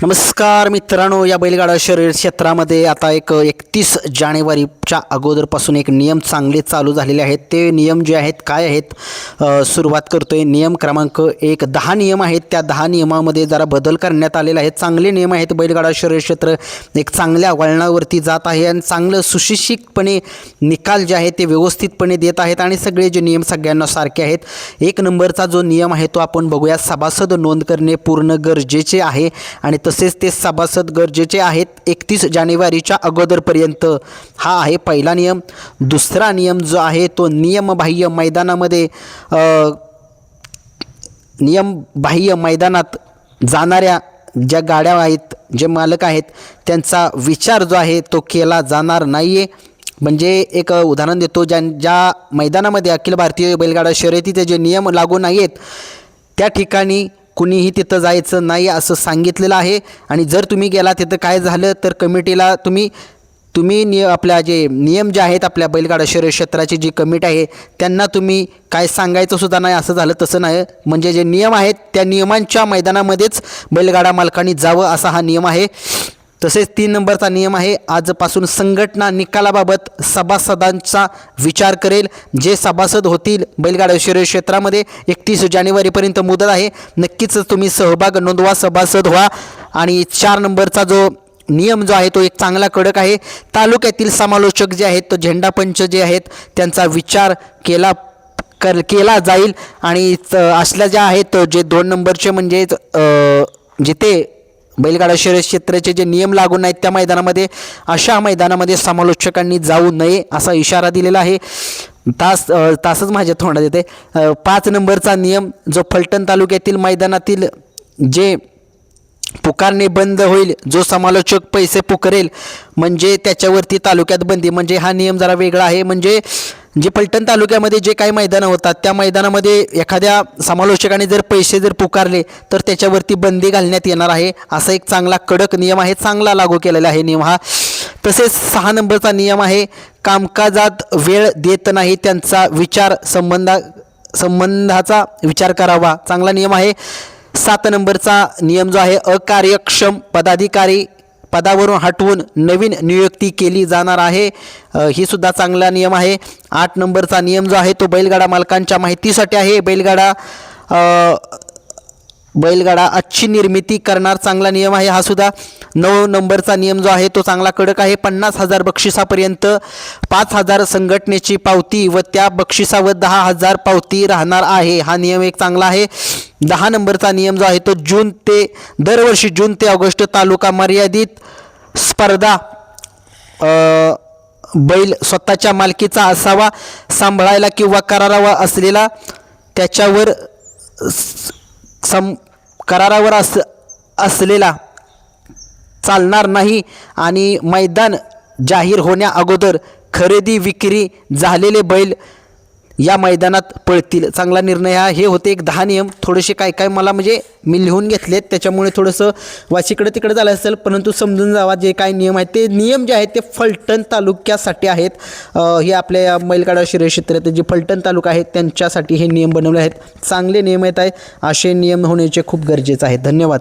नमस्कार मित्रांनो, या बैलगाडा शर्यत क्षेत्रामध्ये आता 31 जानेवारीच्या अगोदरपासून एक नियम चांगले चालू झालेले आहेत. ते नियम जे आहेत काय आहेत, सुरुवात करतोय. नियम क्रमांक 1, 10 नियम आहेत. त्या 10 नियमामध्ये जरा बदल करण्यात आलेला आहे. चांगले नियम आहेत. बैलगाडा शर्यत क्षेत्र एक चांगल्या वळणावरती जात आहे आणि चांगलं सुशिक्षितपणे निकाल जे आहे ते व्यवस्थितपणे देत आहेत आणि सगळे जे नियम सगळ्यांना सारखे आहेत. 1 नंबरचा जो नियम आहे तो आपण बघूया. सभासद नोंद करणे पूर्ण गरजेचे आहे आणि तसेच ते सभासद गरजेचे आहेत 31 जानेवारीच्या अगोदरपर्यंत. हा आहे पहिला नियम. दुसरा नियम जो आहे तो नियमबाह्य मैदानात जाणाऱ्या ज्या गाड्या आहेत, जे मालक आहेत, त्यांचा विचार जो आहे तो केला जाणार नाही आहे. म्हणजे एक उदाहरण देतो, ज्या मैदानामध्ये अखिल भारतीय बैलगाडा शर्यतीचे जे नियम लागू नाही आहेत त्या ठिकाणी कुणीही तिथं जायचं नाही असं सांगितलेलं आहे. आणि जर तुम्ही गेला तिथं काय झालं तर कमिटीला तुम्ही आपल्या जे नियम जे आहेत, आपल्या बैलगाडा शर्यत क्षेत्राची जी कमिटी आहे त्यांना तुम्ही काय सांगायचं सुद्धा नाही. असं झालं तसं नाही. म्हणजे जे नियम आहेत त्या नियमांच्या मैदानामध्येच बैलगाडा मालकांनी जावं असा हा नियम आहे. तसेच 3 नंबरचा नियम आहे, आजपासून संघटना निकालाबाबत सभासदांचा विचार करेल. जे सभासद होतील बैलगाडा शर्यत क्षेत्रामध्ये 31 जानेवारीपर्यंत मुदत आहे. नक्कीच तुम्ही सहभाग नोंदवा, सभासद व्हा. आणि 4 नंबरचा जो नियम जो आहे तो एक चांगला कडक आहे. तालुक्यातील समालोचक जे आहेत, तो झेंडापंच जे आहेत त्यांचा विचार केला जाईल. आणि असल्या ज्या आहेत जे 2 नंबरचे म्हणजेच जिथे बैलगाडा शर्यत क्षेत्राचे जे नियम लागू नाहीत त्या मैदानामध्ये, अशा मैदानामध्ये समालोचकांनी जाऊ नये असा इशारा दिलेला आहे. तासच माझ्या तोंडात येते. 5 नंबरचा नियम जो फलटण तालुक्यातील मैदानातील जे पुकारणे बंद होईल, जो समालोचक पैसे पुकारेल म्हणजे त्याच्यावरती तालुक्यात बंदी. म्हणजे हा नियम जरा वेगळा आहे. म्हणजे जे फलटण तालुक्यामध्ये जे काही मैदानं होतात त्या मैदानामध्ये एखाद्या समालोचकाने जर पैसे पुकारले तर त्याच्यावरती बंदी घालण्यात येणार आहे. असा एक चांगला कडक नियम आहे, चांगला लागू केलेला आहे नियम हा. तसेच 6 नंबरचा नियम आहे, कामकाजात वेळ देत नाही त्यांचा विचार संबंधाचा विचार करावा. चांगला नियम आहे. 7 नंबरचा नियम जो आहे, अकार्यक्षम पदाधिकारी पदावरून हटवून नवीन नियुक्ती केली जाणार आहे. ही सुद्धा चांगला नियम आहे. 8 नंबरचा नियम जो आहे तो बैलगाडा मालकांच्या माहितीसाठी आहे. बैलगाडा अच्छी निर्मिती करणार, चांगला नियम आहे हा सुद्धा. 9 नंबरचा नियम जो आहे तो चांगला कडक आहे. 50,000 बक्षिसापर्यंत 5,000 संघटनेची पावती व त्या बक्षिसावर 10,000 पावती राहणार आहे. हा नियम एक चांगला आहे. 10 नंबरचा नियम जो आहे तो दरवर्षी जून ते ऑगस्ट तालुका मर्यादित स्पर्धा बैल स्वतःच्या मालकीचा असावा, सांभाळायला किंवा करारावा असलेला त्याच्यावर करारावर असलेला चालणार नाही. आणि मैदान जाहीर होण्या अगोदर खरेदी विक्री झालेले बैल या मैदानात पळतील. चांगला निर्णय हा. हे होते एक 10 नियम. थोडेसे काय मला म्हणजे मी लिहून घेतलेत त्याच्यामुळे थोडंसं वाचिकडं तिकडं झालं असेल, परंतु समजून जावा जे काय नियम आहेत ते नियम जे आहेत ते फलटण तालुक्यासाठी आहेत. हे आपल्या बैलगाडा शर्यत क्षेत्रात जे फलटण तालुका आहेत त्यांच्यासाठी हे नियम बनवले आहेत. चांगले नियम आहेत. असे नियम होण्याचे खूप गरजेचे आहे. धन्यवाद.